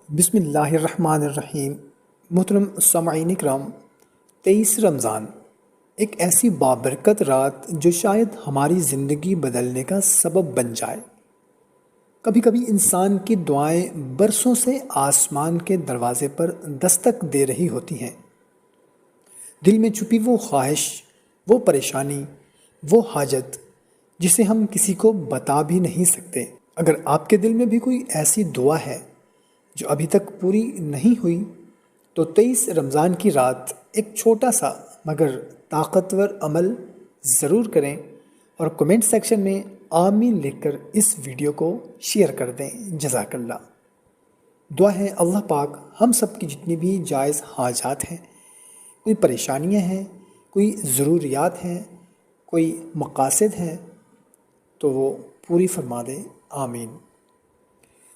بسم اللہ الرحمن الرحیم۔ محترم سامعین کرام، 23 رمضان ایک ایسی بابرکت رات جو شاید ہماری زندگی بدلنے کا سبب بن جائے۔ کبھی کبھی انسان کی دعائیں برسوں سے آسمان کے دروازے پر دستک دے رہی ہوتی ہیں۔ دل میں چھپی وہ خواہش، وہ پریشانی، وہ حاجت جسے ہم کسی کو بتا بھی نہیں سکتے۔ اگر آپ کے دل میں بھی کوئی ایسی دعا ہے جو ابھی تک پوری نہیں ہوئی، تو 23 رمضان کی رات ایک چھوٹا سا مگر طاقتور عمل ضرور کریں اور کمنٹ سیکشن میں آمین لکھ کر اس ویڈیو کو شیئر کر دیں۔ جزاک اللہ۔ دعا ہے اللہ پاک ہم سب کی جتنی بھی جائز حاجات ہیں، کوئی پریشانیاں ہیں، کوئی ضروریات ہیں، کوئی مقاصد ہیں، تو وہ پوری فرما دے۔ آمین۔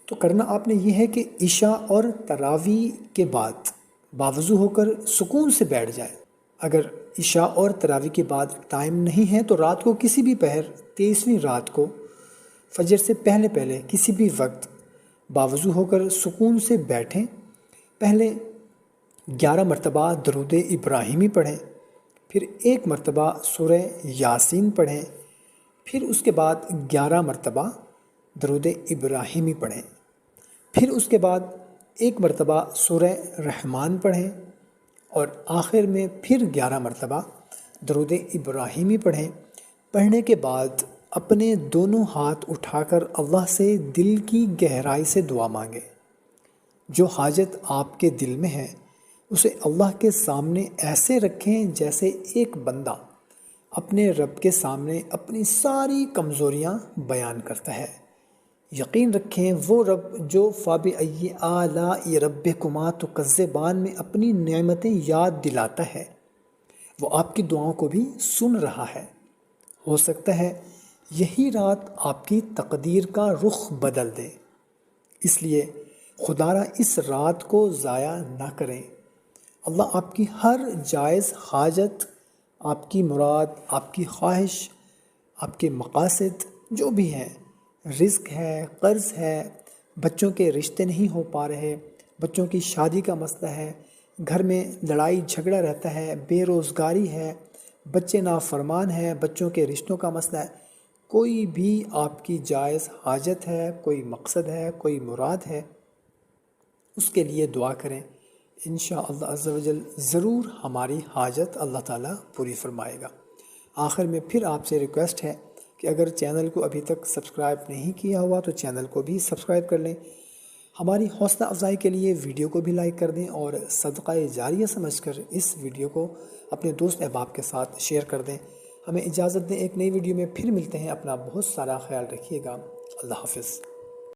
تو کرنا آپ نے یہ ہے کہ عشاء اور تراویح کے بعد باوضو ہو کر سکون سے بیٹھ جائے۔ اگر عشاء اور تراویح کے بعد ٹائم نہیں ہے تو رات کو کسی بھی پہر، 23ویں رات کو فجر سے پہلے کسی بھی وقت باوضو ہو کر سکون سے بیٹھیں۔ پہلے 11 مرتبہ درود ابراہیمی پڑھیں، پھر 1 مرتبہ سورہ یاسین پڑھیں، پھر اس کے بعد 11 مرتبہ درود ابراہیمی پڑھیں، پھر اس کے بعد 1 مرتبہ سورہ رحمان پڑھیں، اور آخر میں پھر 11 مرتبہ درود ابراہیمی پڑھیں۔ پڑھنے کے بعد اپنے دونوں ہاتھ اٹھا کر اللہ سے دل کی گہرائی سے دعا مانگیں۔ جو حاجت آپ کے دل میں ہے اسے اللہ کے سامنے ایسے رکھیں جیسے ایک بندہ اپنے رب کے سامنے اپنی ساری کمزوریاں بیان کرتا ہے۔ یقین رکھیں وہ رب جو فَبِأَيِّ آلَاءِ رَبِّكُمَا تُكَذِّبَانِ میں اپنی نعمتیں یاد دلاتا ہے، وہ آپ کی دعاؤں کو بھی سن رہا ہے۔ ہو سکتا ہے یہی رات آپ کی تقدیر کا رخ بدل دے، اس لیے خدارا اس رات کو ضائع نہ کریں۔ اللہ آپ کی ہر جائز حاجت، آپ کی مراد، آپ کی خواہش، آپ کے مقاصد جو بھی ہیں، رزق ہے، قرض ہے، بچوں کے رشتے نہیں ہو پا رہے، بچوں کی شادی کا مسئلہ ہے، گھر میں لڑائی جھگڑا رہتا ہے، بے روزگاری ہے، بچے نافرمان ہیں، بچوں کے رشتوں کا مسئلہ ہے، کوئی بھی آپ کی جائز حاجت ہے، کوئی مقصد ہے، کوئی مراد ہے، اس کے لیے دعا کریں۔ انشاءاللہ عز و جل ضرور ہماری حاجت اللہ تعالیٰ پوری فرمائے گا۔ آخر میں پھر آپ سے ریکویسٹ ہے کہ اگر چینل کو ابھی تک سبسکرائب نہیں کیا ہوا تو چینل کو بھی سبسکرائب کر لیں۔ ہماری حوصلہ افزائی کے لیے ویڈیو کو بھی لائک کر دیں اور صدقہ جاریہ سمجھ کر اس ویڈیو کو اپنے دوست احباب کے ساتھ شیئر کر دیں۔ ہمیں اجازت دیں، ایک نئی ویڈیو میں پھر ملتے ہیں۔ اپنا بہت سارا خیال رکھیے گا۔ اللہ حافظ۔